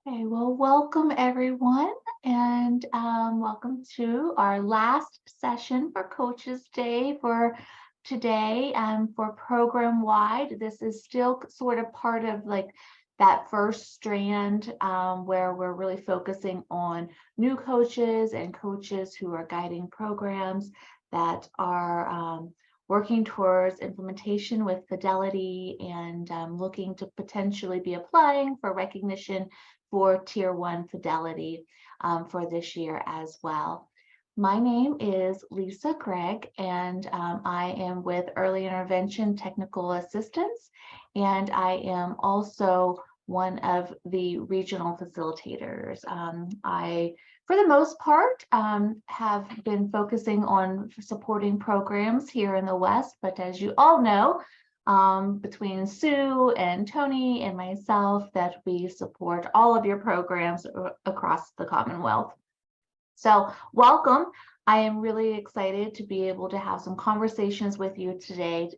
Okay, well, welcome everyone, and welcome to our last session for Coaches Day for today. For program wide, this is still sort of part of like that first strand where we're really focusing on new coaches and coaches who are guiding programs that are working towards implementation with Fidelity and looking to potentially be applying for recognition for Tier 1 Fidelity for this year as well. My name is Lisa Gragg, and I am with Early Intervention Technical Assistance, and I am also one of the regional facilitators. I, for the most part, have been focusing on supporting programs here in the West, but as you all know, between Sue and Tony and myself, that we support all of your programs across the Commonwealth. So welcome. I am really excited to be able to have some conversations with you today.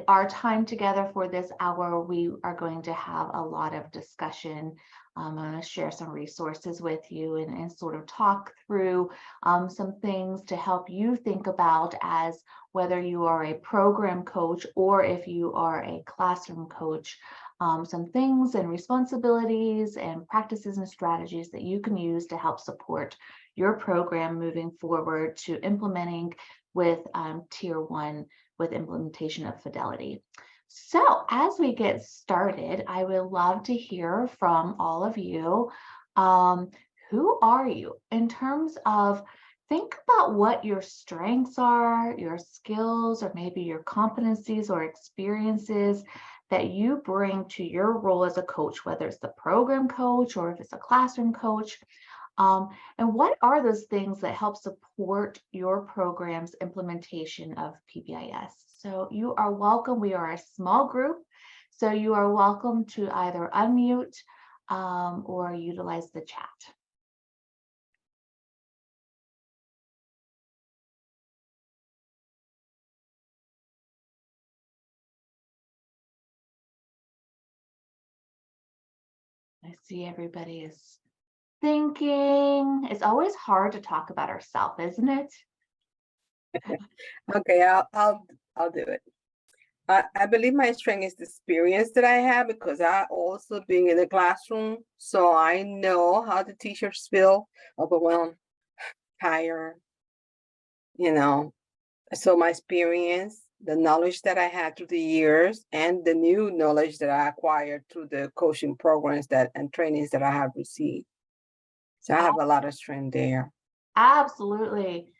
Our time together for this hour, we are going to have a lot of discussion. I'm going to share some resources with you and sort of talk through some things to help you think about as whether you are a program coach or if you are a classroom coach, some things and responsibilities and practices and strategies that you can use to help support your program moving forward to implementing with Tier 1 with implementation of Fidelity. So as we get started, I would love to hear from all of you. Who are you in terms of, think about what your strengths are, your skills, or maybe your competencies or experiences that you bring to your role as a coach, whether it's the program coach or if it's a classroom coach. And what are those things that help support your program's implementation of PBIS? So you are welcome. We are a small group, so you are welcome to either unmute or utilize the chat. I see everybody is thinking. It's always hard to talk about ourselves, isn't it? Okay, I'll do it. I believe my strength is the experience that I have because I also being in the classroom, so I know how the teachers feel, overwhelmed, tired, So my experience, the knowledge that I had through the years, and the new knowledge that I acquired through the coaching programs and trainings that I have received. So I have a lot of strength there. Absolutely.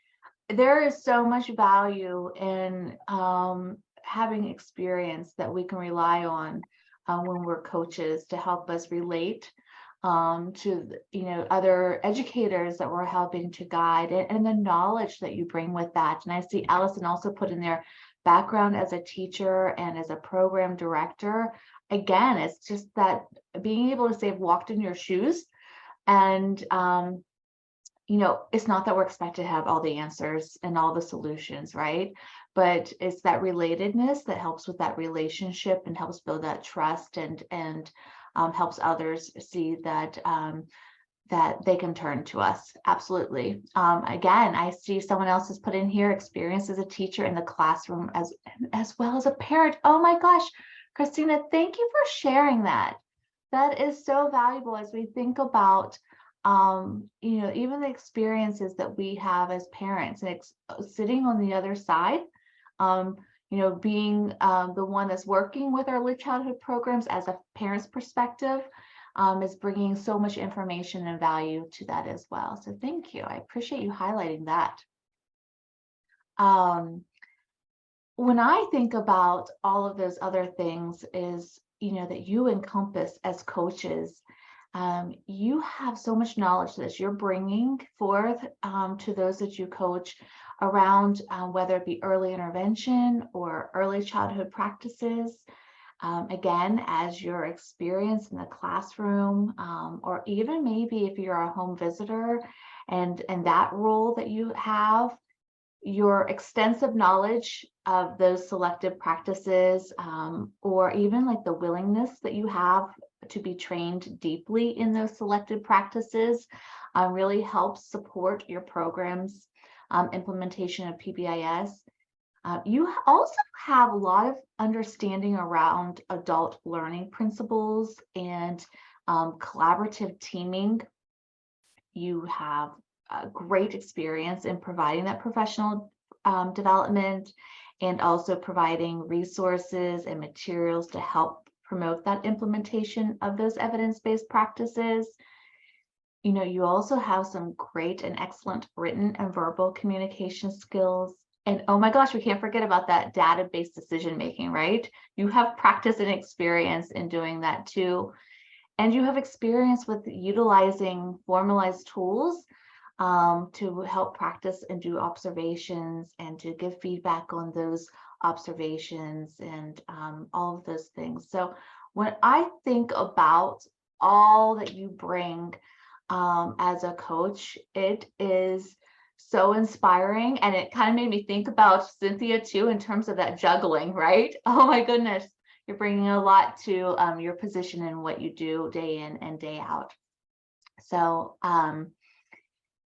There is so much value in having experience that we can rely on when we're coaches to help us relate to other educators that we're helping to guide, and the knowledge that you bring with that. And I see Allison also put in their background as a teacher and as a program director. Again, it's just that being able to say I've walked in your shoes, and it's not that we're expected to have all the answers and all the solutions, right? But it's that relatedness that helps with that relationship and helps build that trust and helps others see that that they can turn to us. Absolutely. Again, I see someone else has put in here experience as a teacher in the classroom as well as a parent. Oh my gosh, Christina, thank you for sharing that. That is so valuable as we think about even the experiences that we have as parents and sitting on the other side, being the one that's working with early childhood programs as a parent's perspective is bringing so much information and value to that as well. So thank you. I appreciate you highlighting that. When I think about all of those other things is, that you encompass as coaches, you have so much knowledge that you're bringing forth to those that you coach around whether it be early intervention or early childhood practices. Again, as your experience in the classroom, or even maybe if you're a home visitor and that role that you have, your extensive knowledge of those selective practices, or even like the willingness that you have to be trained deeply in those selected practices, really helps support your program's implementation of PBIS. You also have a lot of understanding around adult learning principles and collaborative teaming. You have a great experience in providing that professional development, and also providing resources and materials to help promote that implementation of those evidence-based practices. You know, you also have some great and excellent written and verbal communication skills. And oh my gosh, we can't forget about that data-based decision making, right? You have practice and experience in doing that too. And you have experience with utilizing formalized tools to help practice and do observations and to give feedback on those observations and all of those things. So when I think about all that you bring as a coach, it is so inspiring. And it kind of made me think about Cynthia too, in terms of that juggling, right? Oh my goodness, you're bringing a lot to your position and what you do day in and day out. So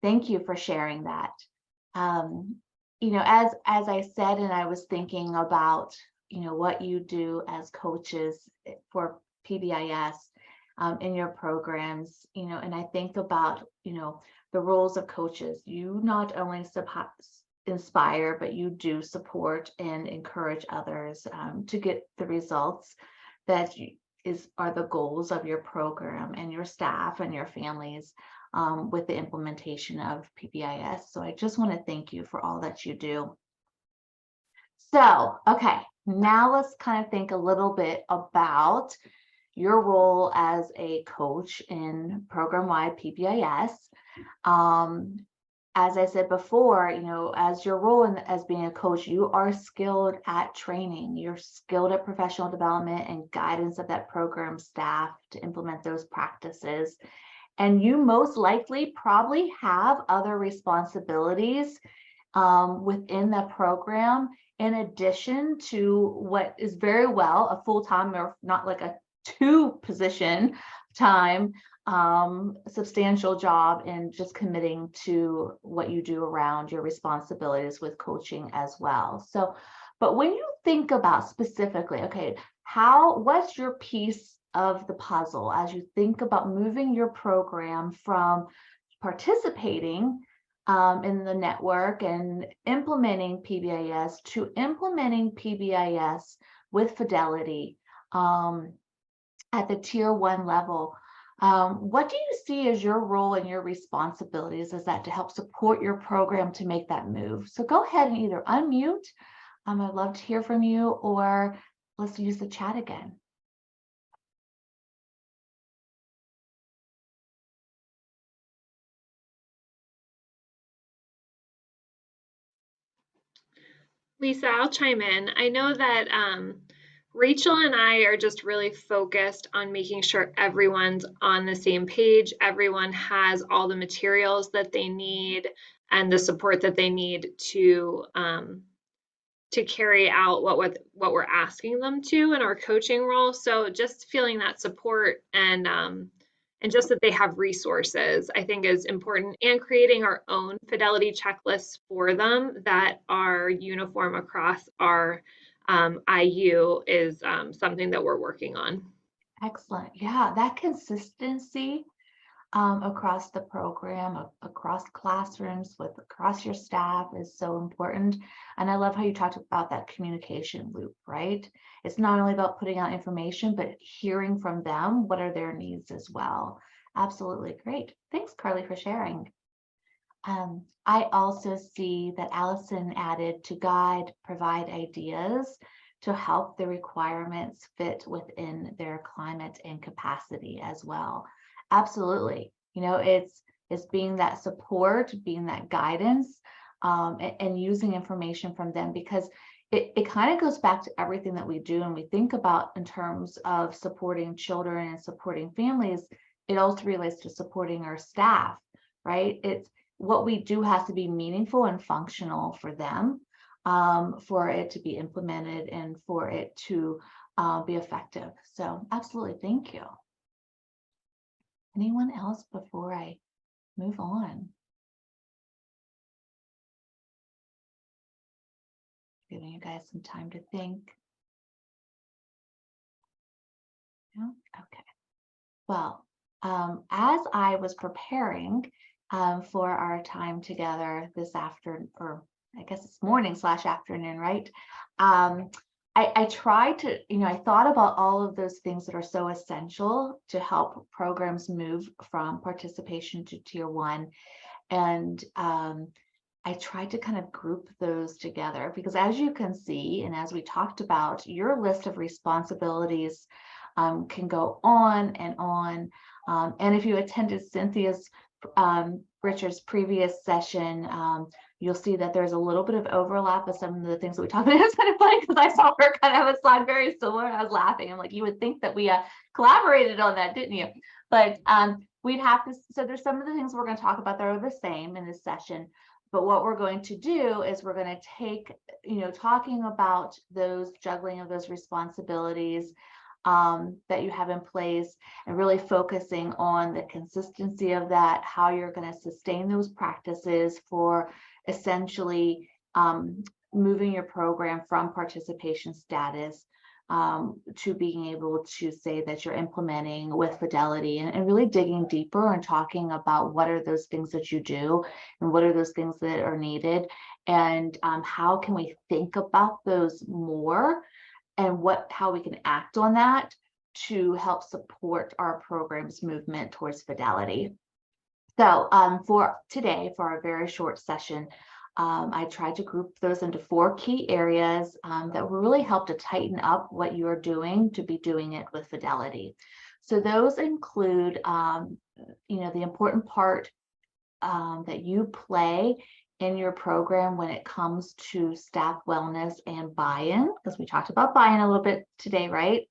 thank you for sharing that. You know, as I said, and I was thinking about, you know, what you do as coaches for PBIS in your programs, you know, and I think about, you know, the roles of coaches. You not only inspire, but you do support and encourage others to get the results that are the goals of your program and your staff and your families with the implementation of PBIS. So I just want to thank you for all that you do. So, okay, now let's kind of think a little bit about your role as a coach in program-wide PBIS. As I said before, you know, as your role as being a coach, you are skilled at training. You're skilled at professional development and guidance of that program staff to implement those practices. And you most likely probably have other responsibilities within the program, in addition to what is very well a full-time, or not like a two-position time, substantial job in just committing to what you do around your responsibilities with coaching as well. So, but when you think about specifically, okay, what's your piece of the puzzle as you think about moving your program from participating in the network and implementing PBIS to implementing PBIS with Fidelity at the tier 1 level? What do you see as your role and your responsibilities as that to help support your program to make that move? So go ahead and either unmute, I'd love to hear from you, or let's use the chat again. Lisa, I'll chime in. I know that Rachel and I are just really focused on making sure everyone's on the same page, everyone has all the materials that they need and the support that they need to carry out what we're asking them to in our coaching role. So just feeling that support and just that they have resources, I think is important, and creating our own Fidelity checklists for them that are uniform across our IU is something that we're working on. Excellent. Yeah, that consistency across the program, across classrooms, across your staff is so important. And I love how you talked about that communication loop, right? It's not only about putting out information, but hearing from them, what are their needs as well. Absolutely great. Thanks, Carly, for sharing. I also see that Allison added to guide, provide ideas to help the requirements fit within their climate and capacity as well. Absolutely. You know, it's being that support, being that guidance, and using information from them, because it kind of goes back to everything that we do and we think about in terms of supporting children and supporting families. It also relates to supporting our staff, right? what we do has to be meaningful and functional for them, for it to be implemented and for it to be effective. So absolutely, thank you. Anyone else before I move on? Giving you guys some time to think. No? Okay. Well, as I was preparing for our time together this afternoon, or I guess it's morning/afternoon, right? I tried to, I thought about all of those things that are so essential to help programs move from participation to tier 1. And I tried to kind of group those together because, as you can see, and as we talked about, your list of responsibilities can go on and on. And if you attended Cynthia's Richard's previous session, you'll see that there's a little bit of overlap with some of the things that we talked about. It's kind of funny because I saw her kind of have a slide very similar. I was laughing. I'm like, you would think that we collaborated on that, didn't you? But we'd have to, so there's some of the things we're going to talk about that are the same in this session. But what we're going to do is we're going to take, talking about those juggling of those responsibilities that you have in place, and really focusing on the consistency of that, how you're going to sustain those practices for essentially moving your program from participation status to being able to say that you're implementing with Fidelity, and really digging deeper and talking about what are those things that you do and what are those things that are needed, and how can we think about those more, and how we can act on that to help support our program's movement towards Fidelity. So for today, for our very short session, I tried to group those into 4 key areas that will really help to tighten up what you're doing to be doing it with Fidelity. So those include, the important part that you play in your program when it comes to staff wellness and buy-in, because we talked about buy-in a little bit today, right?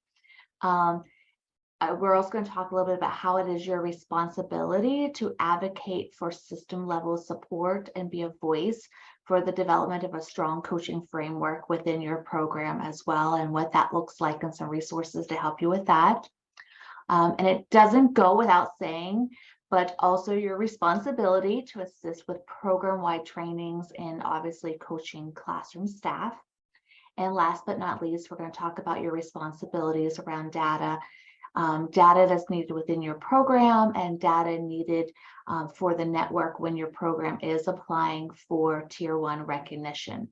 We're also going to talk a little bit about how it is your responsibility to advocate for system level support and be a voice for the development of a strong coaching framework within your program as well, and what that looks like, and some resources to help you with that. And it doesn't go without saying, but also your responsibility to assist with program-wide trainings and obviously coaching classroom staff. And last but not least, we're going to talk about your responsibilities around data, data that's needed within your program, and data needed for the network when your program is applying for Tier 1 recognition.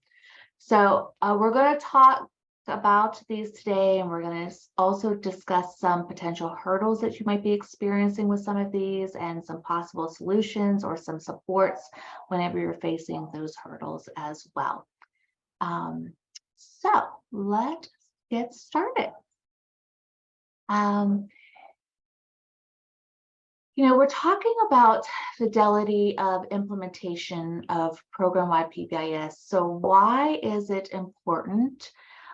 So we're going to talk about these today, and we're going to also discuss some potential hurdles that you might be experiencing with some of these, and some possible solutions or some supports whenever you're facing those hurdles as well. So let's get started. We're talking about fidelity of implementation of program-wide PBIS. So why is it important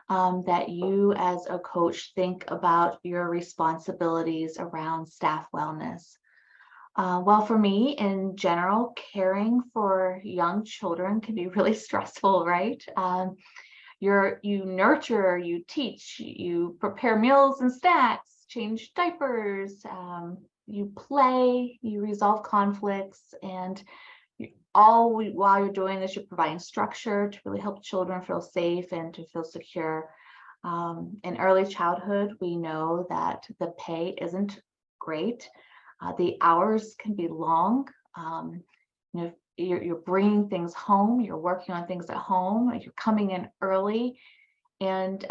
that you as a coach think about your responsibilities around staff wellness? Well, for me, in general, caring for young children can be really stressful, right? You nurture, you teach, you prepare meals and snacks, change diapers, you play, you resolve conflicts, and while you're doing this, you're providing structure to really help children feel safe and to feel secure. In early childhood, we know that the pay isn't great. The hours can be long. You're bringing things home, you're working on things at home, you're coming in early. And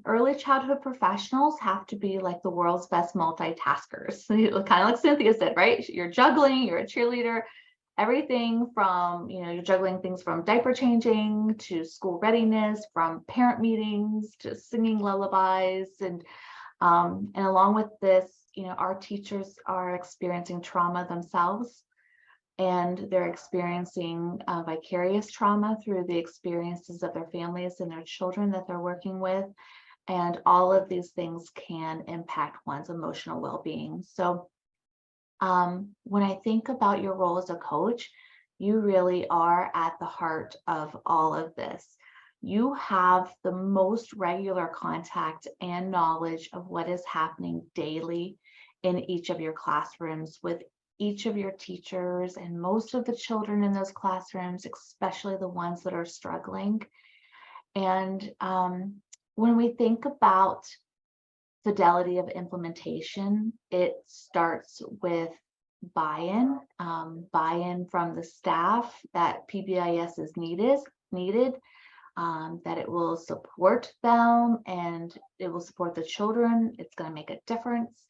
early childhood professionals have to be like the world's best multitaskers. Kind of like Cynthia said, right? You're juggling, you're a cheerleader, everything from, you're juggling things from diaper changing to school readiness, from parent meetings to singing lullabies. And along with this, our teachers are experiencing trauma themselves. And they're experiencing vicarious trauma through the experiences of their families and their children that they're working with. And all of these things can impact one's emotional well-being. So when I think about your role as a coach, You really are at the heart of all of this. You have the most regular contact and knowledge of what is happening daily in each of your classrooms with each of your teachers and most of the children in those classrooms, especially the ones that are struggling. And when we think about fidelity of implementation, it starts with buy-in, buy-in from the staff that PBIS is needed, that it will support them and it will support the children. It's going to make a difference.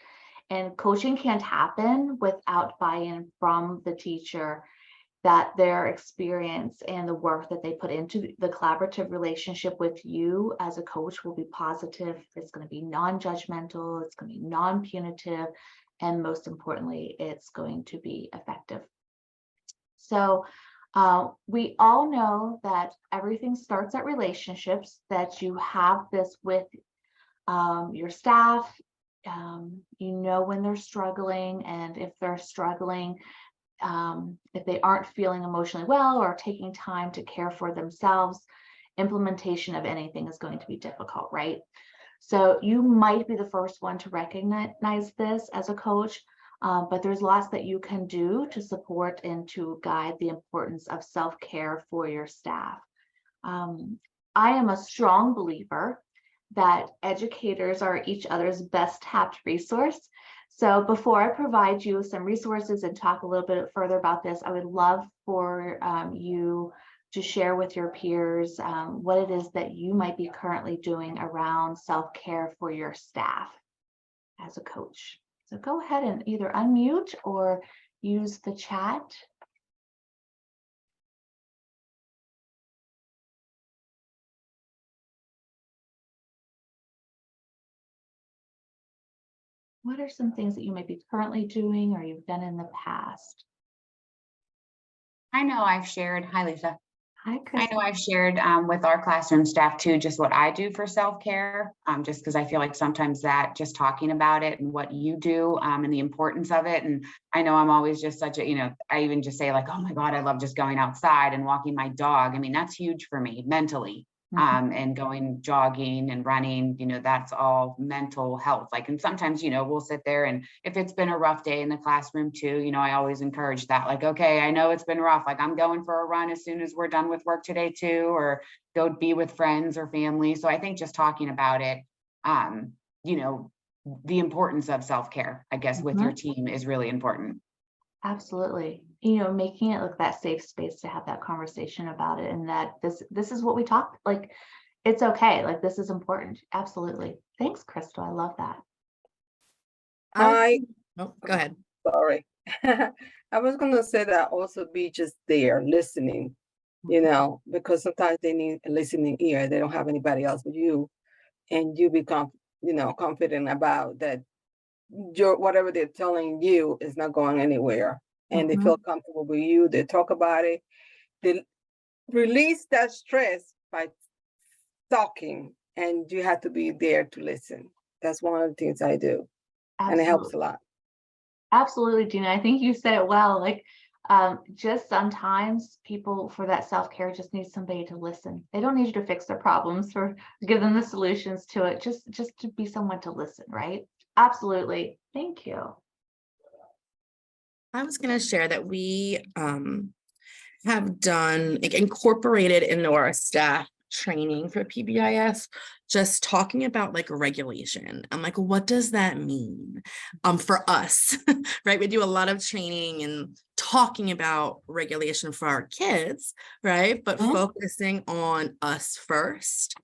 And coaching can't happen without buy-in from the teacher, that their experience and the work that they put into the collaborative relationship with you as a coach will be positive. It's going to be non-judgmental, it's going to be non-punitive, and most importantly, it's going to be effective. So we all know that everything starts at relationships, that you have this with your staff. You know when they're struggling, and if they're struggling, if they aren't feeling emotionally well or taking time to care for themselves, implementation of anything is going to be difficult, right? So you might be the first one to recognize this as a coach, but there's lots that you can do to support and to guide the importance of self-care for your staff. I am a strong believer that educators are each other's best tapped resource. So before I provide you some resources and talk a little bit further about this, I would love for you to share with your peers what it is that you might be currently doing around self-care for your staff as a coach. So go ahead and either unmute or use the chat. What are some things that you might be currently doing or you've done in the past? I know I've shared, hi Lisa. Hi, Chris. I know I've shared with our classroom staff too, just what I do for self-care, just because I feel like sometimes that just talking about it and what you do and the importance of it. And I know I'm always just such a, I even just say like, oh my God, I love just going outside and walking my dog. I mean, that's huge for me mentally. And going jogging and running, that's all mental health. Like, and sometimes, we'll sit there and if it's been a rough day in the classroom too, I always encourage that, like, okay, I know it's been rough. Like I'm going for a run as soon as we're done with work today too, or go be with friends or family. So I think just talking about it, the importance of self-care, I guess, with your team is really important. Absolutely. Making it like that safe space to have that conversation about it, and that this is what we talk, like, it's okay. Like, this is important. Absolutely. Thanks, Crystal. I love that. Go ahead. Sorry. I was going to say that also be just there listening, because sometimes they need a listening ear. They don't have anybody else but you, and you become, confident about that. Whatever they're telling you is not going anywhere, and they feel comfortable with you. They talk about it. They release that stress by talking, and you have to be there to listen. That's one of the things I do. Absolutely. And it helps a lot. Absolutely, Gina. I think you said it well. Like, just sometimes people for that self-care just need somebody to listen. They don't need you to fix their problems or give them the solutions to it. Just to be someone to listen, right? Absolutely. Thank you. I was going to share that we have done, incorporated into our staff training for PBIS, just talking about like regulation. I'm like, what does that mean for us, right? We do a lot of training and talking about regulation for our kids, right? But focusing on us first.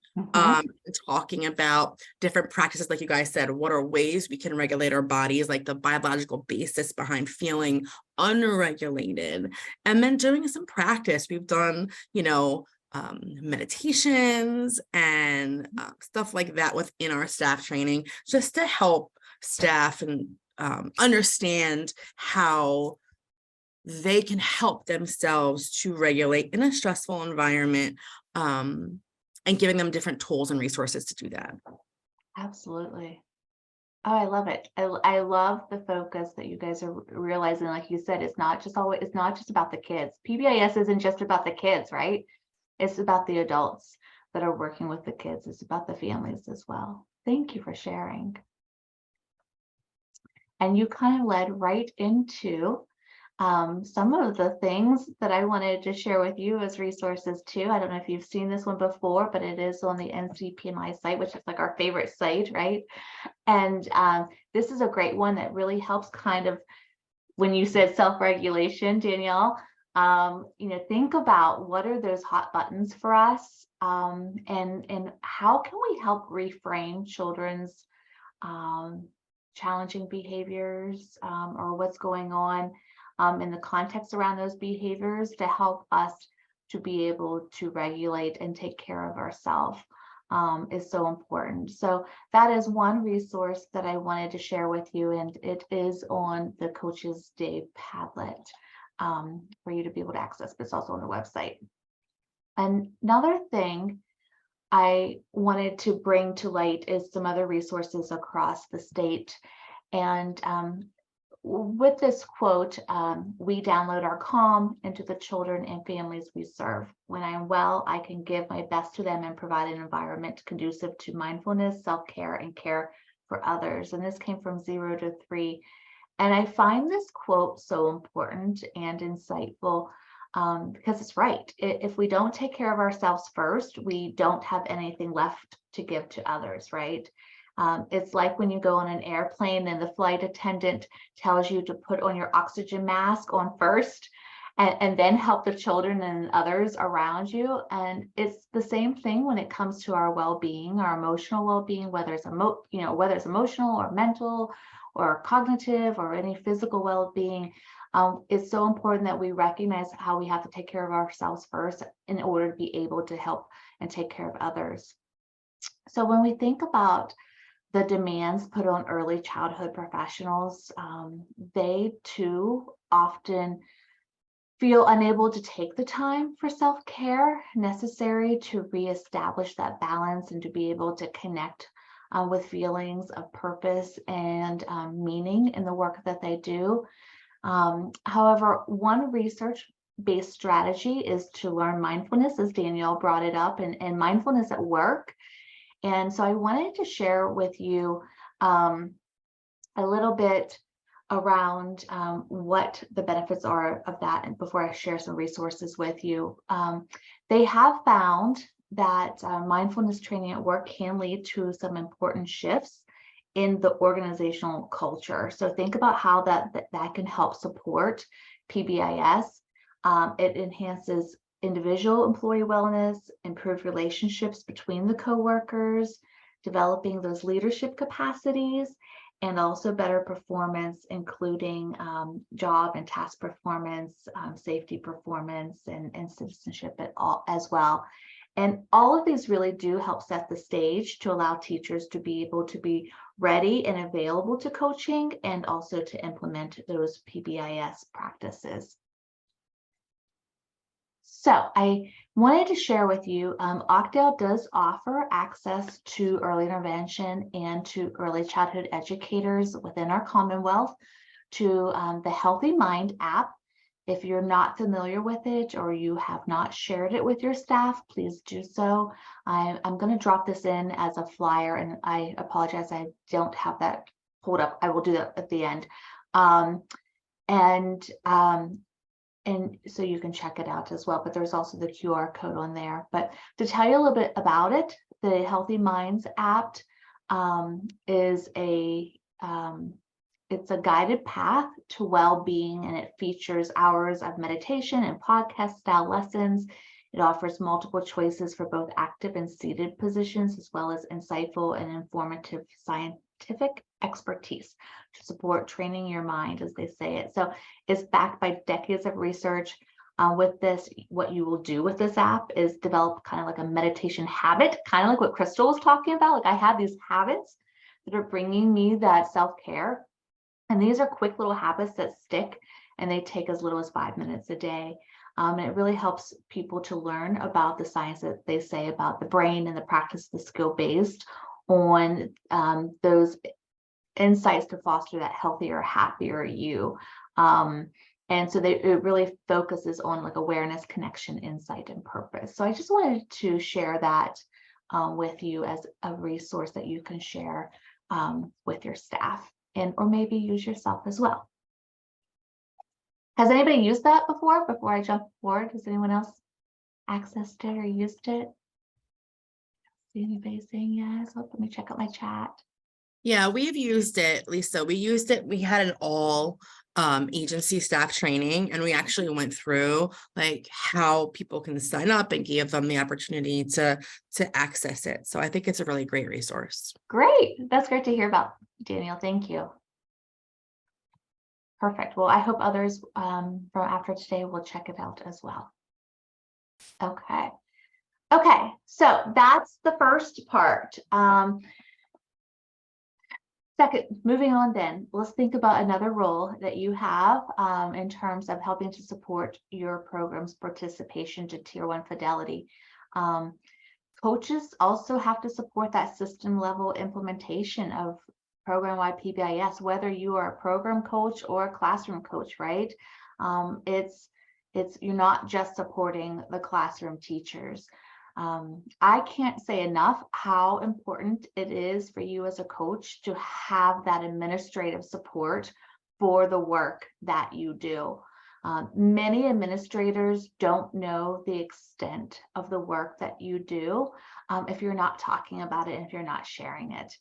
Talking about different practices, like you guys said, what are ways we can regulate our bodies, like the biological basis behind feeling unregulated, and then doing some practice. We've done, meditations and stuff like that within our staff training, just to help staff and understand how they can help themselves to regulate in a stressful environment, and giving them different tools and resources to do that. Absolutely. Oh, I love it. I love the focus that you guys are realizing. Like you said, it's not just about the kids. PBIS isn't just about the kids, right? It's about the adults that are working with the kids. It's about the families as well. Thank you for sharing. And you kind of led right into some of the things that I wanted to share with you as resources too. I don't know if you've seen this one before, but it is on the NCPMI site, which is like our favorite site, right? And this is a great one that really helps kind of, when you said self-regulation, Danielle, think about what are those hot buttons for us, and how can we help reframe children's challenging behaviors, or what's going on in the context around those behaviors to help us to be able to regulate and take care of ourselves, is so important. So that is one resource that I wanted to share with you, and it is on the Coaches Day Padlet for you to be able to access, but it's also on the website. Another thing I wanted to bring to light is some other resources across the state. And with this quote, we download our calm into the children and families we serve. When I'm well, I can give my best to them and provide an environment conducive to mindfulness, self-care, and care for others. And this came from 0 to 3. And I find this quote so important and insightful because it's right. If we don't take care of ourselves first, we don't have anything left to give to others, right? It's like when you go on an airplane and the flight attendant tells you to put on your oxygen mask on first and then help the children and others around you. And it's the same thing when it comes to our well-being, our emotional well-being, whether it's emotional or mental or cognitive or any physical well-being. It's so important that we recognize how we have to take care of ourselves first in order to be able to help and take care of others. So when we think about the demands put on early childhood professionals, they too often feel unable to take the time for self-care necessary to reestablish that balance and to be able to connect with feelings of purpose and meaning in the work that they do. However, one research-based strategy is to learn mindfulness, as Danielle brought it up, and mindfulness at work. And so I wanted to share with you a little bit around what the benefits are of that, and before I share some resources with you. They have found that mindfulness training at work can lead to some important shifts in the organizational culture. So think about how that can help support PBIS. It enhances individual employee wellness, improved relationships between the coworkers, developing those leadership capacities, and also better performance, including job and task performance, safety performance, and citizenship as well. And all of these really do help set the stage to allow teachers to be able to be ready and available to coaching and also to implement those PBIS practices. So I wanted to share with you, Oakdale does offer access to early intervention and to early childhood educators within our Commonwealth to the Healthy Mind app. If you're not familiar with it or you have not shared it with your staff, please do so. I'm going to drop this in as a flyer, and I apologize, I don't have that pulled up. I will do that at the end. And so you can check it out as well, but there's also the QR code on there. But to tell you a little bit about it, the Healthy Minds app is it's a guided path to well-being, and it features hours of meditation and podcast style lessons. It offers multiple choices for both active and seated positions, as well as insightful and informative scientific expertise to support training your mind, as they say it. So it's backed by decades of research. With this, what you will do with this app is develop kind of like a meditation habit, kind of like what Crystal was talking about. Like I have these habits that are bringing me that self-care. And these are quick little habits that stick, and they take as little as 5 minutes a day. And it really helps people to learn about the science that they say about the brain and the practice, the skill based on those insights to foster that healthier, happier you. And so it really focuses on like awareness, connection, insight, and purpose. So I just wanted to share that with you as a resource that you can share with your staff, and or maybe use yourself as well. Has anybody used that before I jump forward? Has anyone else accessed it or used it? See anybody saying yes? Let me check out my chat. Yeah, we've used it, Lisa. We used it. We had an all agency staff training, and we actually went through like how people can sign up and give them the opportunity to access it. So I think it's a really great resource. Great. That's great to hear about, Daniel. Thank you. Perfect. Well, I hope others from after today will check it out as well. Okay. Okay, so that's the first part. Second, moving on then, let's think about another role that you have in terms of helping to support your program's participation to Tier 1 Fidelity. Coaches also have to support that system level implementation of program-wide PBIS, whether you are a program coach or a classroom coach, right? You're not just supporting the classroom teachers. I can't say enough how important it is for you as a coach to have that administrative support for the work that you do. Many administrators don't know the extent of the work that you do if you're not talking about it and if you're not sharing it.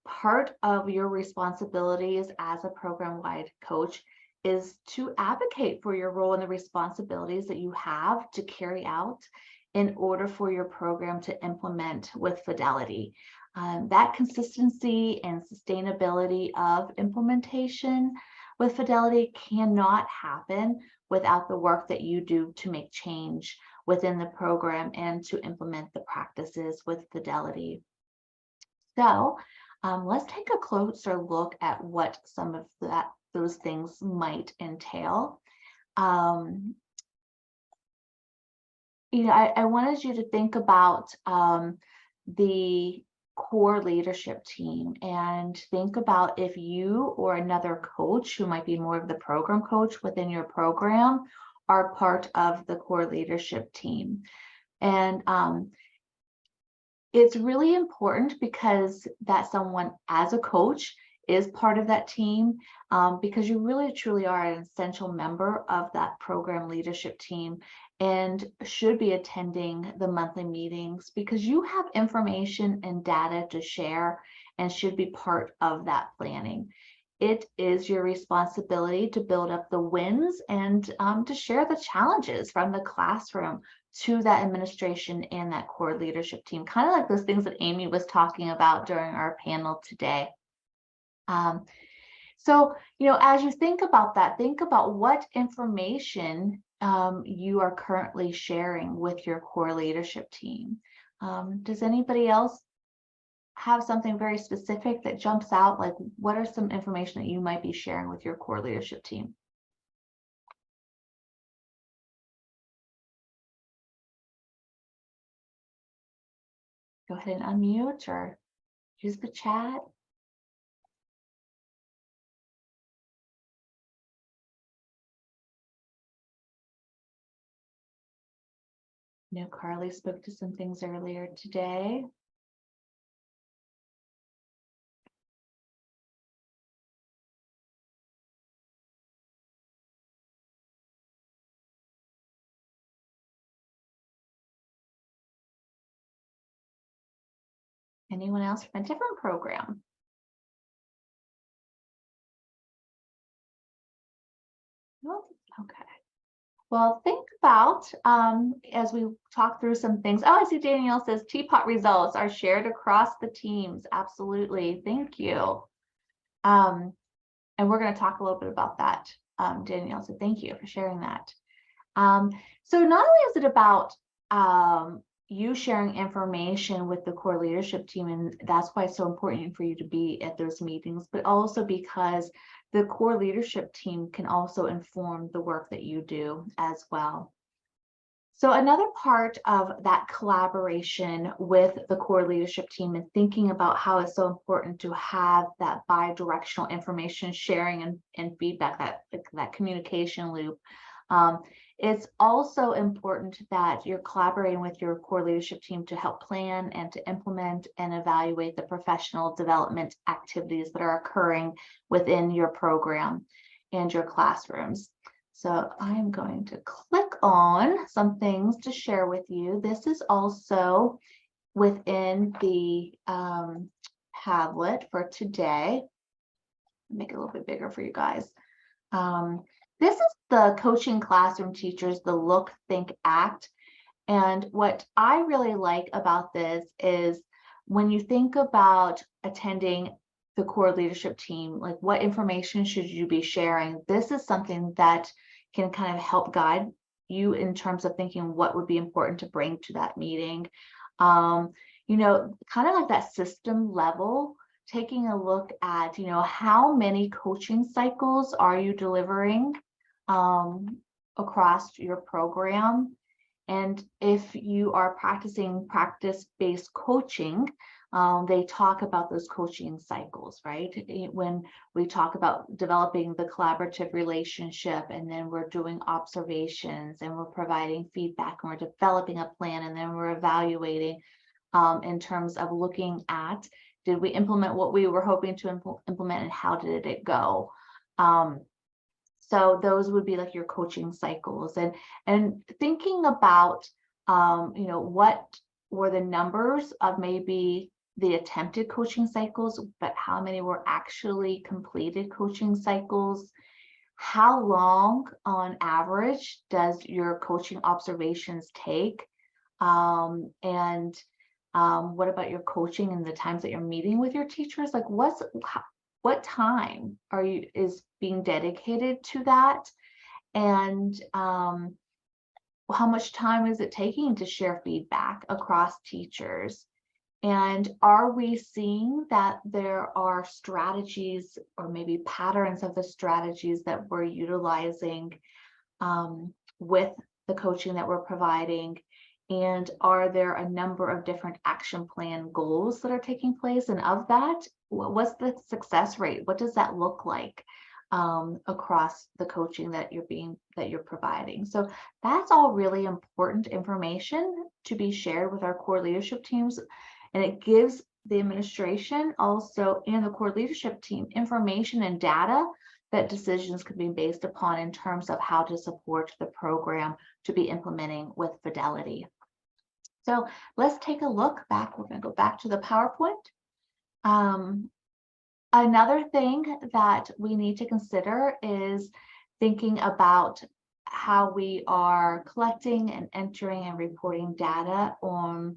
Part of your responsibilities as a program-wide coach is to advocate for your role and the responsibilities that you have to carry out in order for your program to implement with fidelity. That consistency and sustainability of implementation with fidelity cannot happen without the work that you do to make change within the program and to implement the practices with fidelity. So let's take a closer look at what some of those things might entail. I wanted you to think about the core leadership team and think about if you or another coach who might be more of the program coach within your program are part of the core leadership team. And it's really important because that someone as a coach is part of that team because you really truly are an essential member of that program leadership team and should be attending the monthly meetings because you have information and data to share and should be part of that planning. It is your responsibility to build up the wins and to share the challenges from the classroom to that administration and that core leadership team, kind of like those things that Amy was talking about during our panel today. So, as you think about that, think about what information you are currently sharing with your core leadership team. Does anybody else have something very specific that jumps out? Like, what are some information that you might be sharing with your core leadership team? Go ahead and unmute or use the chat. I know Carly spoke to some things earlier today. Anyone else from a different program? No? Okay. Well, think about as we talk through some things. Oh, I see Danielle says teapot results are shared across the teams. Absolutely. Thank you. And we're going to talk a little bit about that, Danielle. So thank you for sharing that. So not only is it about you sharing information with the core leadership team, and that's why it's so important for you to be at those meetings, but also because the core leadership team can also inform the work that you do as well. So another part of that collaboration with the core leadership team and thinking about how it's so important to have that bi-directional information sharing and feedback, that communication loop. It's also important that you're collaborating with your core leadership team to help plan and to implement and evaluate the professional development activities that are occurring within your program and your classrooms. So I'm going to click on some things to share with you. This is also within the Padlet for today. Make it a little bit bigger for you guys. This is the Coaching Classroom Teachers, the Look, Think, Act. And what I really like about this is when you think about attending the core leadership team, like what information should you be sharing? This is something that can kind of help guide you in terms of thinking what would be important to bring to that meeting. You know, kind of like that system level, taking a look at, you know, how many coaching cycles are you delivering across your program? And if you are practicing practice-based coaching, they talk about those coaching cycles, right? When we talk about developing the collaborative relationship, and then we're doing observations, and we're providing feedback, and we're developing a plan, and then we're evaluating in terms of looking at, did we implement what we were hoping to implement, and how did it go? So those would be like your coaching cycles, and thinking about, you know, what were the numbers of maybe the attempted coaching cycles, but how many were actually completed coaching cycles? How long on average does your coaching observations take? And what about your coaching and the times that you're meeting with your teachers? Like what time is being dedicated to that? And how much time is it taking to share feedback across teachers? And are we seeing that there are strategies or maybe patterns of the strategies that we're utilizing with the coaching that we're providing? And are there a number of different action plan goals that are taking place? And of that, what's the success rate? What does that look like across the coaching that you're providing? So that's all really important information to be shared with our core leadership teams. And it gives the administration also and the core leadership team information and data that decisions could be based upon in terms of how to support the program to be implementing with Fidelity. So let's take a look back. We're going to go back to the PowerPoint. Another thing that we need to consider is thinking about how we are collecting and entering and reporting data on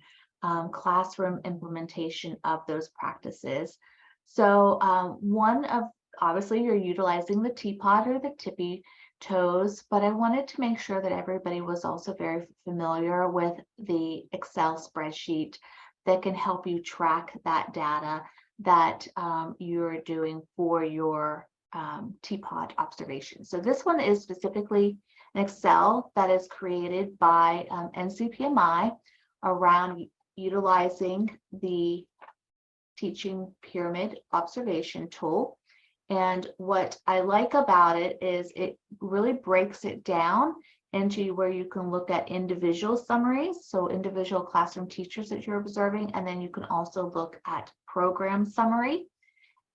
classroom implementation of those practices. So obviously you're utilizing the teapot or the tippy toes, but I wanted to make sure that everybody was also very familiar with the Excel spreadsheet that can help you track that data that you're doing for your teapot observations. So this one is specifically an Excel that is created by NCPMI around utilizing the teaching pyramid observation tool. And what I like about it is it really breaks it down into where you can look at individual summaries, so individual classroom teachers that you're observing, and then you can also look at program summary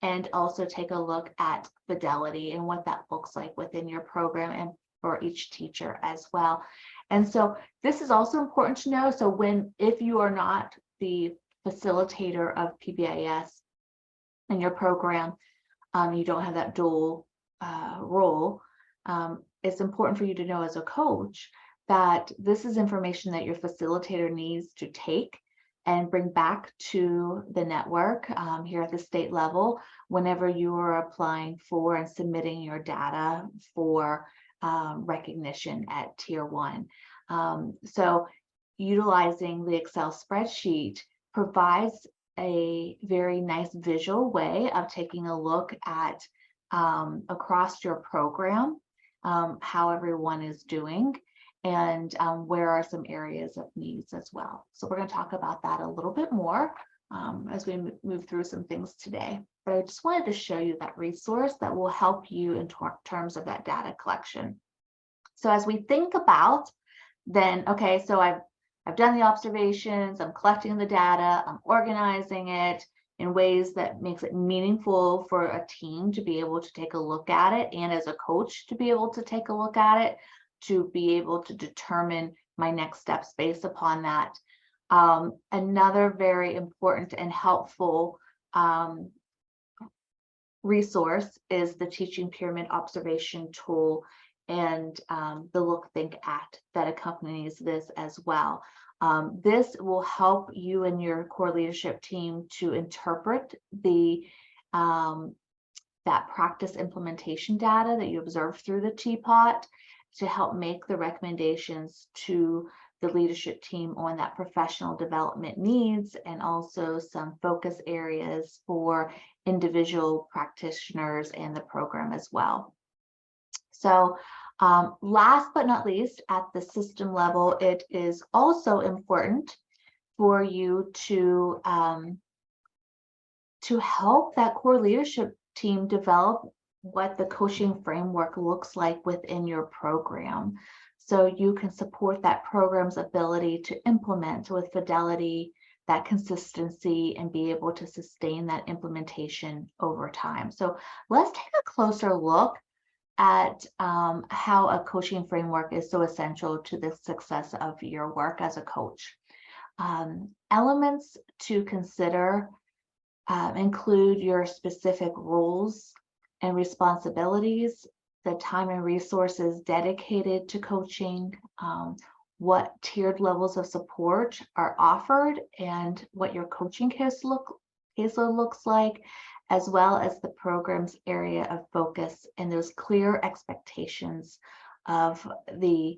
and also take a look at Fidelity and what that looks like within your program and for each teacher as well. And so this is also important to know. So if you are not the facilitator of PBIS in your program, you don't have that dual role, it's important for you to know as a coach that this is information that your facilitator needs to take and bring back to the network here at the state level whenever you are applying for and submitting your data for recognition at Tier 1. So utilizing the Excel spreadsheet provides a very nice visual way of taking a look at across your program how everyone is doing. and where are some areas of needs as well. So we're going to talk about that a little bit more as we move through some things today. But I just wanted to show you that resource that will help you in terms of that data collection. So as we think about then, okay, so I've done the observations, I'm collecting the data, I'm organizing it in ways that makes it meaningful for a team to be able to take a look at it, and as a coach to be able to take a look at it, to be able to determine my next steps based upon that. Another very important and helpful resource is the Teaching Pyramid Observation Tool and the Look, Think, Act that accompanies this as well. This will help you and your core leadership team to interpret the that practice implementation data that you observe through the teapot to help make the recommendations to the leadership team on that professional development needs, and also some focus areas for individual practitioners and the program as well. So last but not least, at the system level, it is also important for you to help that core leadership team develop what the coaching framework looks like within your program, so you can support that program's ability to implement with fidelity, that consistency, and be able to sustain that implementation over time. So let's take a closer look at how a coaching framework is so essential to the success of your work as a coach. Elements to consider include your specific roles and responsibilities, the time and resources dedicated to coaching, what tiered levels of support are offered, and what your coaching caseload looks like, as well as the program's area of focus and those clear expectations of the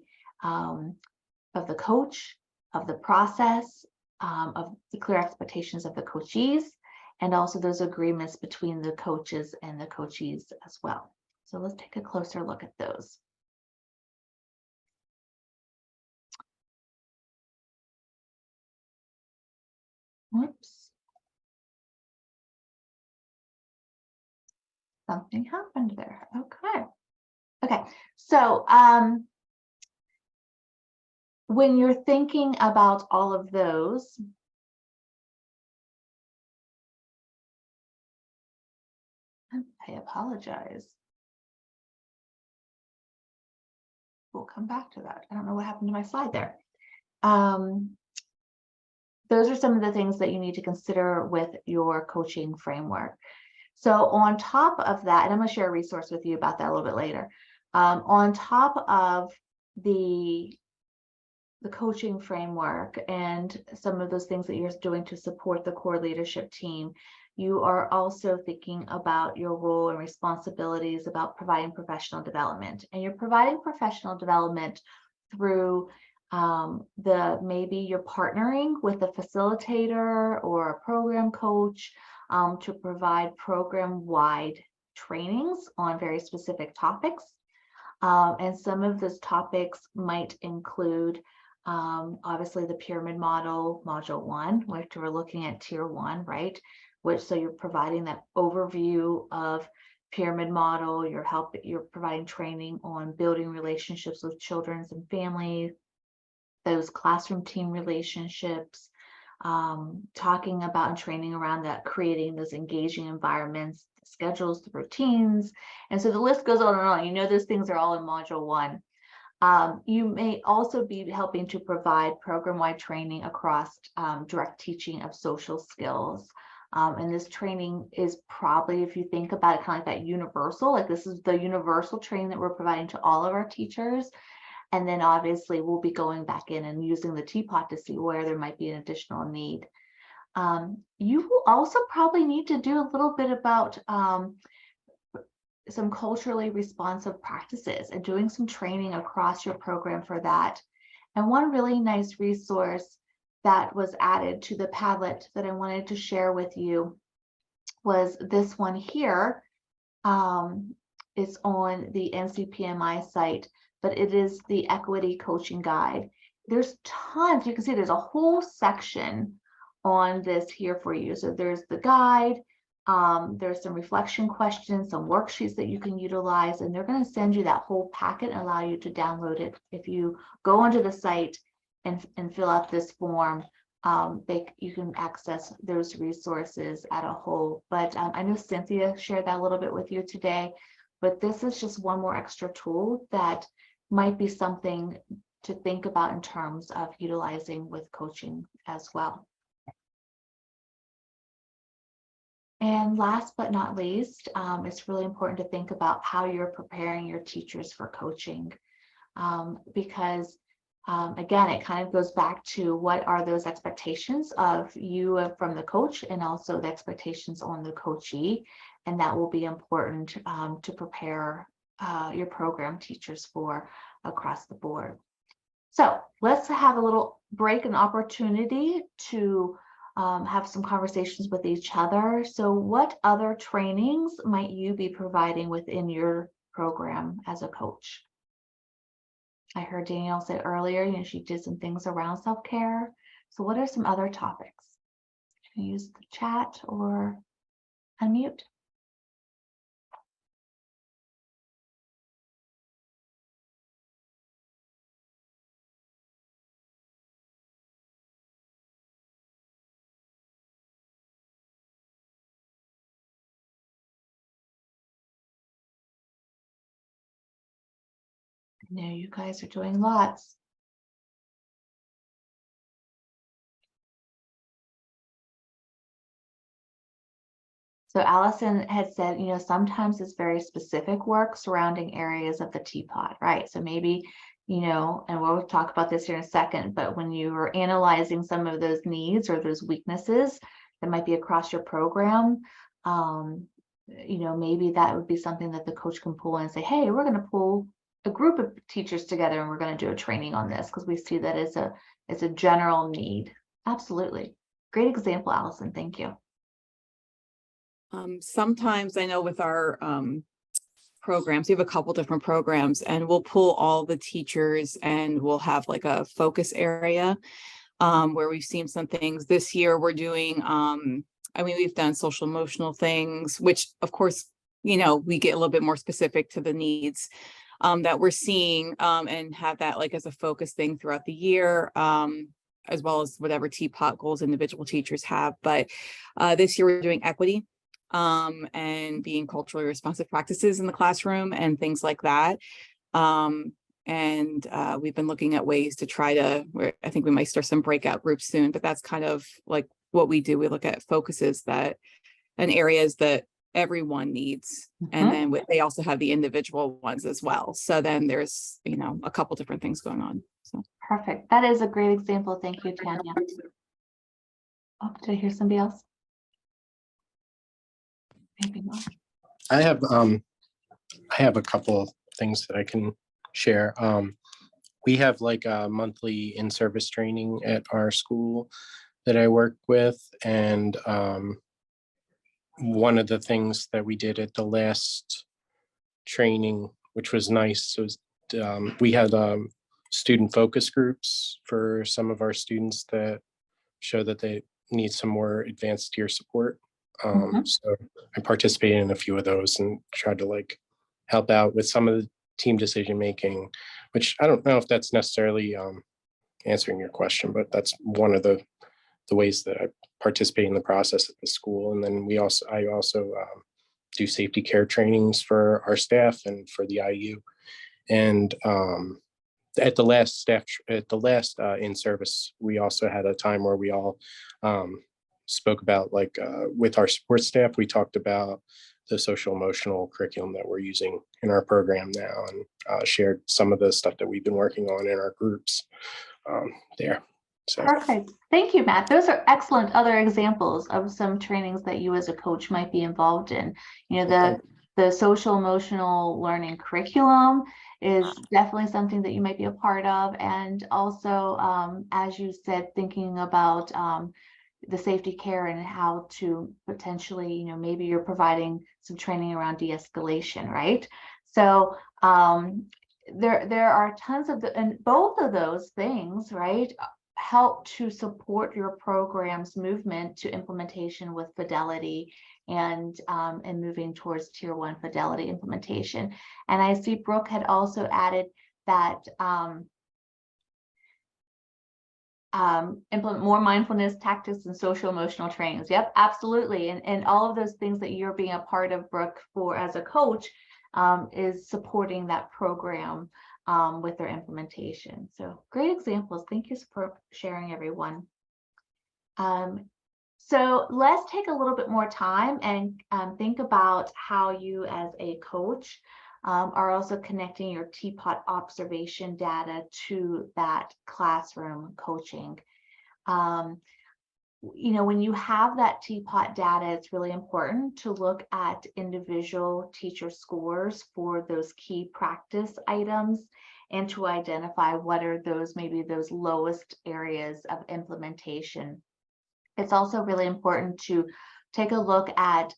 coach, of the process, of the clear expectations of the coachees, and also those agreements between the coaches and the coachees as well. So let's take a closer look at those. Whoops. Something happened there. Okay, so when you're thinking about all of those, I apologize. We'll come back to that. I don't know what happened to my slide there. Those are some of the things that you need to consider with your coaching framework. So on top of that, and I'm going to share a resource with you about that a little bit later. On top of the coaching framework and some of those things that you're doing to support the core leadership team, you are also thinking about your role and responsibilities about providing professional development. And you're providing professional development through maybe you're partnering with a facilitator or a program coach to provide program-wide trainings on very specific topics. And some of those topics might include obviously the pyramid model, module 1, which we're looking at tier 1, right? So you're providing that overview of pyramid model, you're providing training on building relationships with children and families, those classroom team relationships, talking about and training around that, creating those engaging environments, schedules, the routines. And so the list goes on and on. You know, those things are all in module 1. You may also be helping to provide program-wide training across direct teaching of social skills. And this training is probably, if you think about it, kind of like that universal, like this is the universal training that we're providing to all of our teachers. And then obviously we'll be going back in and using the teapot to see where there might be an additional need. You will also probably need to do a little bit about some culturally responsive practices and doing some training across your program for that. And one really nice resource that was added to the Padlet that I wanted to share with you was this one here. It's on the NCPMI site, but it is the Equity Coaching Guide. There's tons, you can see there's a whole section on this here for you. So there's the guide, there's some reflection questions, some worksheets that you can utilize, and they're going to send you that whole packet and allow you to download it. If you go onto the site and fill out this form, you can access those resources at a whole. But I know Cynthia shared that a little bit with you today, but this is just one more extra tool that might be something to think about in terms of utilizing with coaching as well. And last but not least, it's really important to think about how you're preparing your teachers for coaching, because again, it kind of goes back to what are those expectations of you from the coach, and also the expectations on the coachee, and that will be important to prepare your program teachers for across the board. So let's have a little break and opportunity to have some conversations with each other. So what other trainings might you be providing within your program as a coach? I heard Danielle say earlier, she did some things around self-care. So what are some other topics? You can use the chat or unmute. I know you guys are doing lots. So Allison had said, sometimes it's very specific work surrounding areas of the teapot, right? So maybe, and we'll talk about this here in a second, but when you are analyzing some of those needs or those weaknesses that might be across your program, maybe that would be something that the coach can pull and say, hey, we're going to pull a group of teachers together and we're going to do a training on this because we see that it's a general need. Absolutely. Great example, Allison. Thank you. Sometimes I know with our programs, we have a couple different programs, and we'll pull all the teachers and we'll have like a focus area where we've seen some things. This year we're doing, we've done social emotional things, which of course, we get a little bit more specific to the needs that we're seeing and have that like as a focus thing throughout the year. As well as whatever teapot goals individual teachers have. But this year we're doing equity and being culturally responsive practices in the classroom and things like that. And we've been looking at ways to try to, I think we might start some breakout groups soon, but that's kind of like what we do. We look at focuses and areas that everyone needs. And then they also have the individual ones as well. So then there's, a couple different things going on. So perfect. That is a great example. Thank you, Tanya. Oh, did I hear somebody else? Maybe not. I have a couple of things that I can share. We have like a monthly in-service training at our school that I work with, and one of the things that we did at the last training, which was nice, was we had student focus groups for some of our students that show that they need some more advanced tier support. So I participated in a few of those and tried to like help out with some of the team decision making, which I don't know if that's necessarily answering your question, but that's one of the ways that I participate in the process at the school. And then I also do safety care trainings for our staff and for the IU. And at the last in-service, we also had a time where we all spoke about, like with our sports staff, we talked about the social emotional curriculum that we're using in our program now, and shared some of the stuff that we've been working on in our groups there. So. Perfect. Thank you, Matt. Those are excellent other examples of some trainings that you as a coach might be involved in. The social emotional learning curriculum is definitely something that you might be a part of. And also, as you said, thinking about the safety care and how to potentially, maybe you're providing some training around de-escalation, right? So there are tons of and both of those things, right, help to support your program's movement to implementation with Fidelity and moving towards Tier 1 Fidelity implementation. And I see Brooke had also added that implement more mindfulness tactics and social emotional trainings. Yep, absolutely. And all of those things that you're being a part of, Brooke, for as a coach is supporting that program with their implementation. So great examples. Thank you for sharing, everyone. So let's take a little bit more time and think about how you as a coach are also connecting your teapot observation data to that classroom coaching. You know, when you have that teapot data, it's really important to look at individual teacher scores for those key practice items and to identify what are those, maybe those lowest areas of implementation. It's also really important to take a look at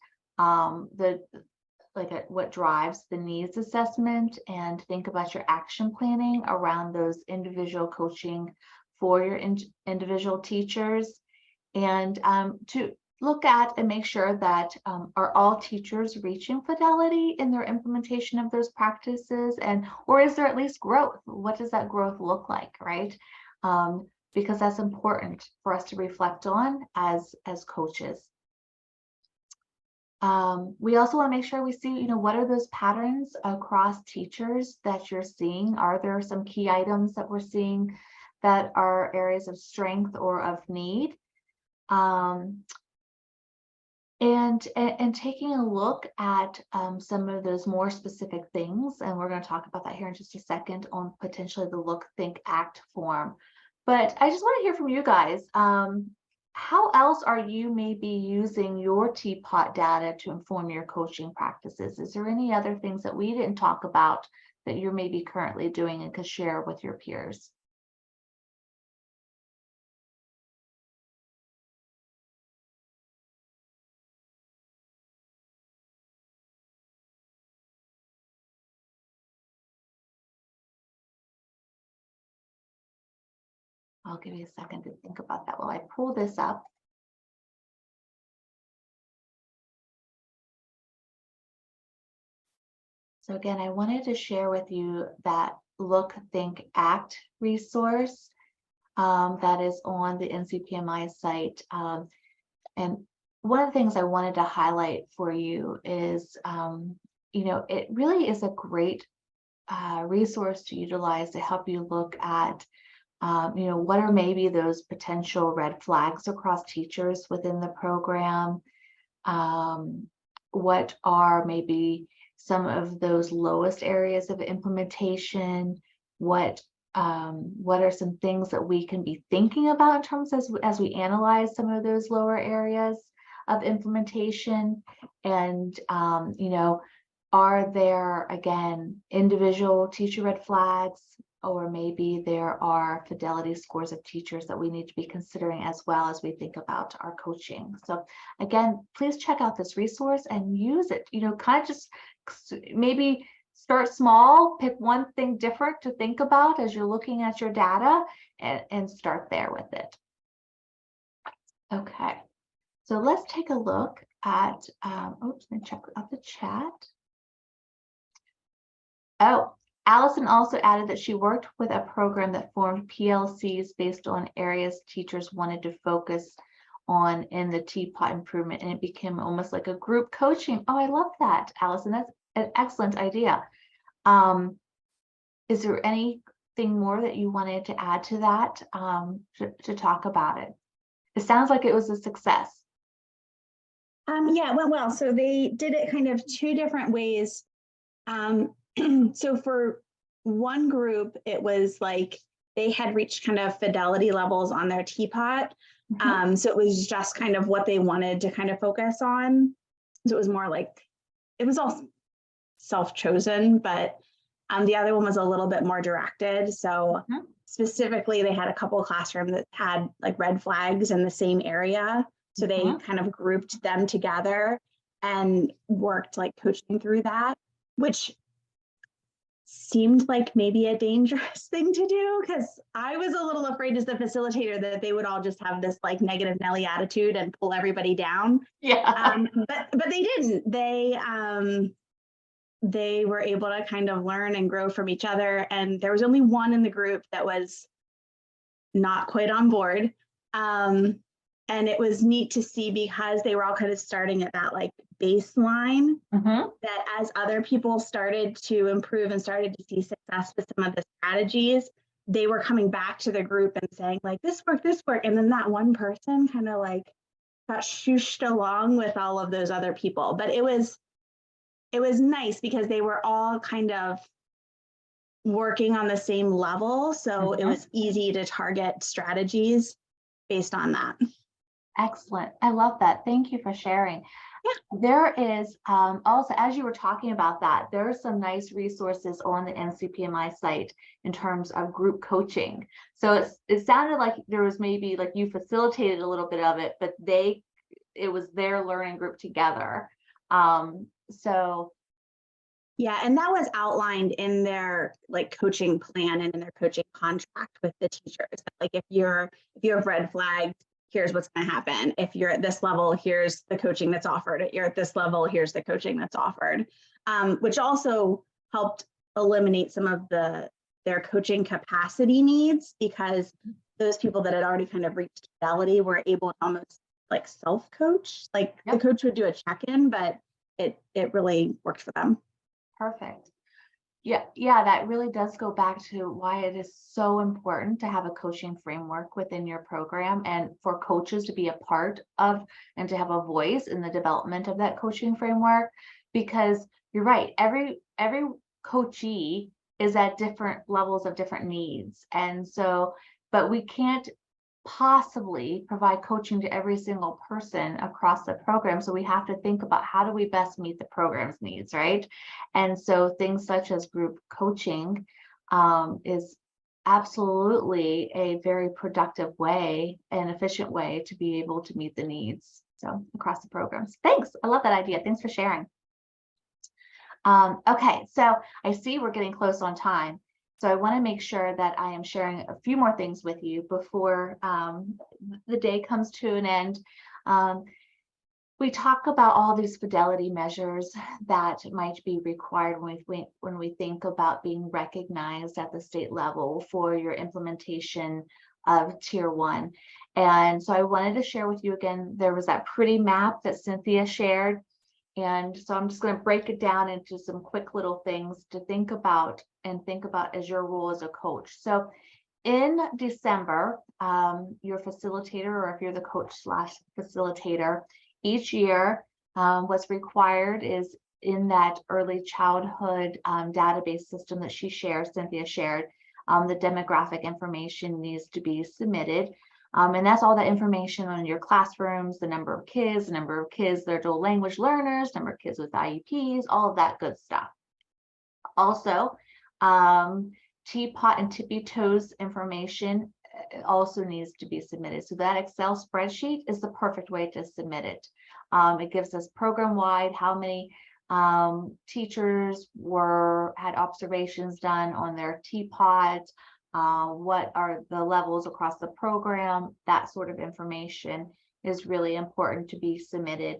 what drives the needs assessment and think about your action planning around those individual coaching for your individual teachers, and to look at and make sure that are all teachers reaching Fidelity in their implementation of those practices, or is there at least growth? What does that growth look like, right? Because that's important for us to reflect on as coaches. We also want to make sure we see, you know, what are those patterns across teachers that you're seeing? Are there some key items that we're seeing that are areas of strength or of need? And taking a look at some of those more specific things, and we're going to talk about that here in just a second on potentially the look, think, act form. But I just want to hear from you guys. How else are you maybe using your teapot data to inform your coaching practices? Is there any other things that we didn't talk about that you're maybe currently doing and could share with your peers? I'll give you a second to think about that while I pull this up. So again, I wanted to share with you that Look, Think, Act resource that is on the NCPMI site. And one of the things I wanted to highlight for you is, you know, it really is a great resource to utilize to help you look at you know, what are maybe those potential red flags across teachers within the program? What are maybe some of those lowest areas of implementation? What are some things that we can be thinking about in terms as we analyze some of those lower areas of implementation? And you know, are there, again, individual teacher red flags, or maybe there are Fidelity scores of teachers that we need to be considering as well as we think about our coaching. So again, please check out this resource and use it. You know, kind of just maybe start small, pick one thing different to think about as you're looking at your data, and start there with it. Okay, so let's take a look at, oops, let me check out the chat. Oh, Allison also added that she worked with a program that formed PLCs based on areas teachers wanted to focus on in the teapot improvement, and it became almost like a group coaching. Oh, I love that, Allison. That's an excellent idea. Is there anything more that you wanted to add to that to talk about it? It sounds like it was a success. Yeah, it went well. So they did it kind of two different ways. So for one group, it was like they had reached kind of Fidelity levels on their teapot. Mm-hmm. So it was just kind of what they wanted to kind of focus on. So it was more like, it was all self-chosen, but the other one was a little bit more directed. So specifically, they had a couple of classrooms that had like red flags in the same area. So they kind of grouped them together and worked like coaching through that, which seemed like maybe a dangerous thing to do, because I was a little afraid as the facilitator that they would all just have this like negative Nelly attitude and pull everybody down. Yeah. But they didn't. They were able to kind of learn and grow from each other. And there was only one in the group that was not quite on board. And it was neat to see, because they were all kind of starting at that like baseline, that as other people started to improve and started to see success with some of the strategies, they were coming back to the group and saying like, this worked. And then that one person kind of like got shooshed along with all of those other people. But it was nice because they were all kind of working on the same level. So it was easy to target strategies based on that. Excellent. I love that. Thank you for sharing. Yeah. There is also, as you were talking about that, there are some nice resources on the NCPMI site in terms of group coaching. So it sounded like there was maybe like you facilitated a little bit of it, but it was their learning group together. So yeah, and that was outlined in their like coaching plan and in their coaching contract with the teachers. Like if you have red flags, here's what's going to happen. If you're at this level, here's the coaching that's offered. If you're at this level, here's the coaching that's offered, which also helped eliminate some of their coaching capacity needs, because those people that had already kind of reached Fidelity were able to almost like self-coach. Like the coach would do a check-in, but it really worked for them. Perfect. Yeah, that really does go back to why it is so important to have a coaching framework within your program, and for coaches to be a part of and to have a voice in the development of that coaching framework. Because you're right, every coachee is at different levels of different needs. And so, but we can't possibly provide coaching to every single person across the program. So we have to think about how do we best meet the program's needs, right? And so things such as group coaching is absolutely a very productive way and efficient way to be able to meet the needs. So across the programs. Thanks. I love that idea. Thanks for sharing. Okay, so I see we're getting close on time. So I want to make sure that I am sharing a few more things with you before the day comes to an end. We talk about all these fidelity measures that might be required when we think about being recognized at the state level for your implementation of Tier 1. And so I wanted to share with you again, there was that pretty map that Cynthia shared. And so I'm just going to break it down into some quick little things to think about as your role as a coach. So in December, your facilitator, or if you're the coach / facilitator, each year what's required is in that early childhood database system that Cynthia shared, the demographic information needs to be submitted. And that's all that information on your classrooms, the number of kids that are dual language learners, number of kids with IEPs, all of that good stuff. Also, teapot and tippy toes information also needs to be submitted. So that Excel spreadsheet is the perfect way to submit it. It gives us program-wide how many teachers had observations done on their teapot, what are the levels across the program. That sort of information is really important to be submitted.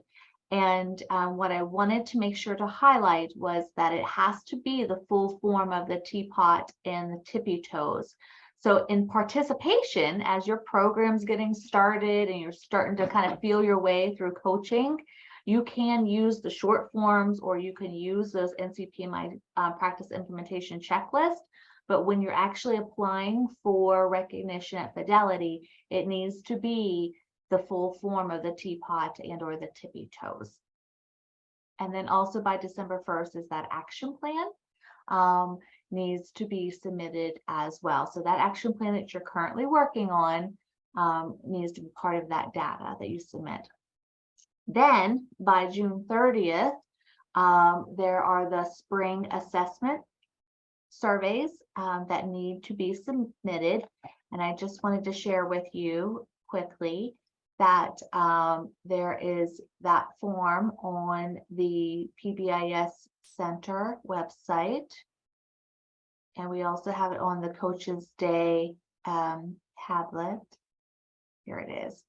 And what I wanted to make sure to highlight was that it has to be the full form of the teapot and the tippy toes. So in participation, as your program's getting started and you're starting to kind of feel your way through coaching, you can use the short forms, or you can use those NCPMI practice implementation checklist. But when you're actually applying for recognition at Fidelity, it needs to be the full form of the teapot and or the tippy toes. And then also by December 1st is that action plan needs to be submitted as well. So that action plan that you're currently working on needs to be part of that data that you submit. Then by June 30th, there are the spring assessment surveys that need to be submitted. And I just wanted to share with you quickly that there is that form on the PBIS Center website. And we also have it on the Coaches Day Padlet. Here it is.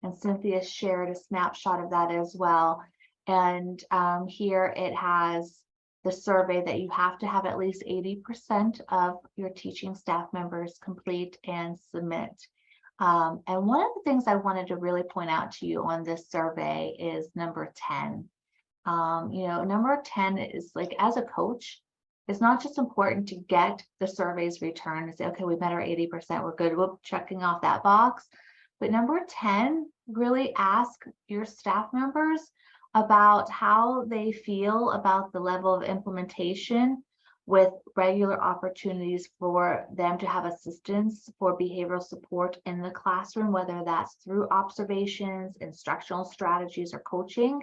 And Cynthia shared a snapshot of that as well. And here it has the survey that you have to have at least 80% of your teaching staff members complete and submit. And one of the things I wanted to really point out to you on this survey is number 10. Number 10 is like, as a coach, it's not just important to get the surveys returned and say, okay, we met our 80%, we're good, we're checking off that box. But number 10, really ask your staff members about how they feel about the level of implementation with regular opportunities for them to have assistance for behavioral support in the classroom, whether that's through observations, instructional strategies, or coaching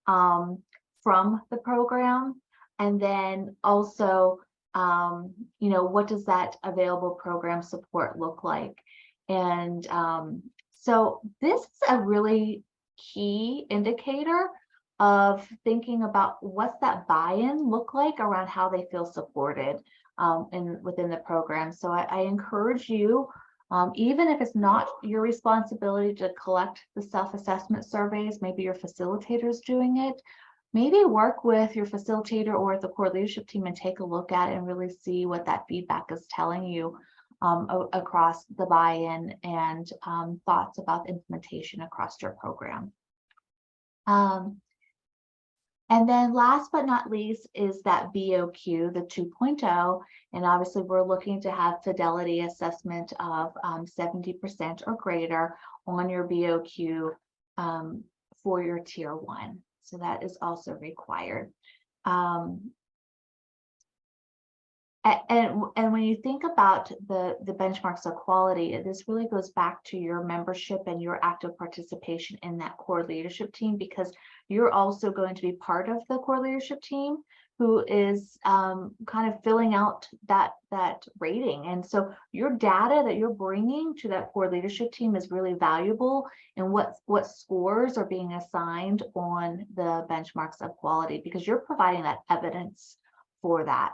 from the program. And then also, what does that available program support look like? And so this is a really key indicator of thinking about what's that buy-in look like around how they feel supported within the program. So I encourage you, even if it's not your responsibility to collect the self-assessment surveys, maybe your facilitator's doing it, maybe work with your facilitator or the core leadership team and take a look at it and really see what that feedback is telling you across the buy-in and thoughts about implementation across your program. And then last but not least is that BOQ, the 2.0, and obviously we're looking to have fidelity assessment of 70% or greater on your BOQ for your tier 1. So that is also required. And when you think about the benchmarks of quality, this really goes back to your membership and your active participation in that core leadership team, because you're also going to be part of the core leadership team who is kind of filling out that rating. And so your data that you're bringing to that core leadership team is really valuable in what scores are being assigned on the benchmarks of quality, because you're providing that evidence for that.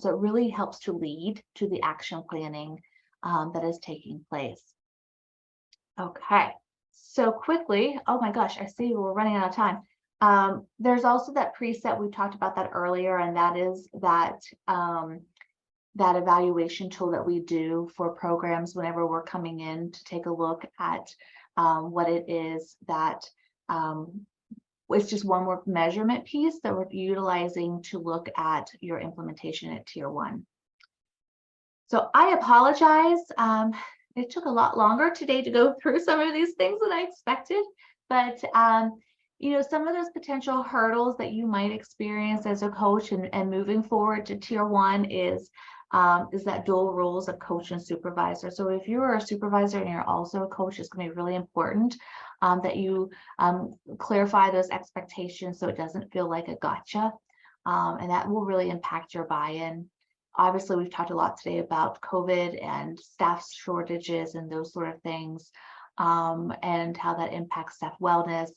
So it really helps to lead to the action planning that is taking place. Okay, so quickly, oh my gosh, I see we're running out of time. There's also that preset, we talked about that earlier, and that is that that evaluation tool that we do for programs whenever we're coming in to take a look at what it is that it's just one more measurement piece that we're utilizing to look at your implementation at tier 1. So I apologize. It took a lot longer today to go through some of these things than I expected, but some of those potential hurdles that you might experience as a coach and moving forward to tier 1 is that dual roles of coach and supervisor. So if you're a supervisor and you're also a coach, it's going to be really important that you clarify those expectations so it doesn't feel like a gotcha, and that will really impact your buy-in. Obviously, we've talked a lot today about COVID and staff shortages and those sort of things, and how that impacts staff wellness.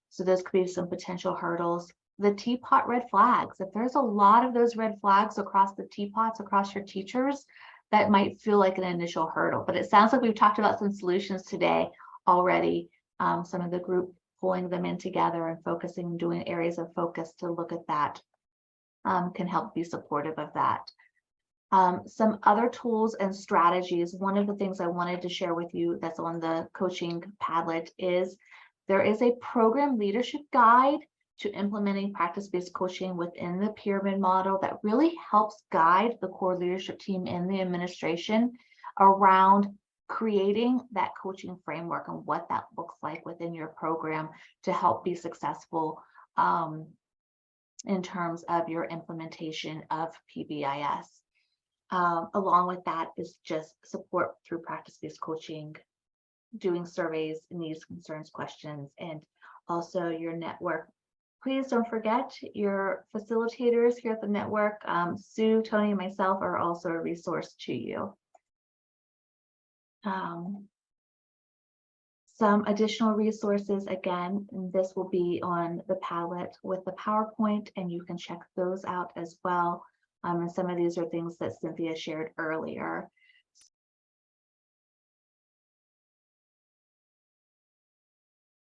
So those could be some potential hurdles. The teapot red flags. If there's a lot of those red flags across the teapots, across your teachers, that might feel like an initial hurdle. But it sounds like we've talked about some solutions today already. Some of the group pulling them in together and focusing, doing areas of focus to look at that can help be supportive of that. Some other tools and strategies. One of the things I wanted to share with you that's on the coaching Padlet is there is a program leadership guide to implementing practice-based coaching within the pyramid model that really helps guide the core leadership team and the administration around creating that coaching framework and what that looks like within your program to help be successful in terms of your implementation of PBIS. Along with that is just support through practice-based coaching, doing surveys, needs, concerns, questions, and also your network. Please don't forget your facilitators here at the network. Sue, Tony, and myself are also a resource to you. Some additional resources, again, and this will be on the Padlet with the PowerPoint, and you can check those out as well. And some of these are things that Cynthia shared earlier.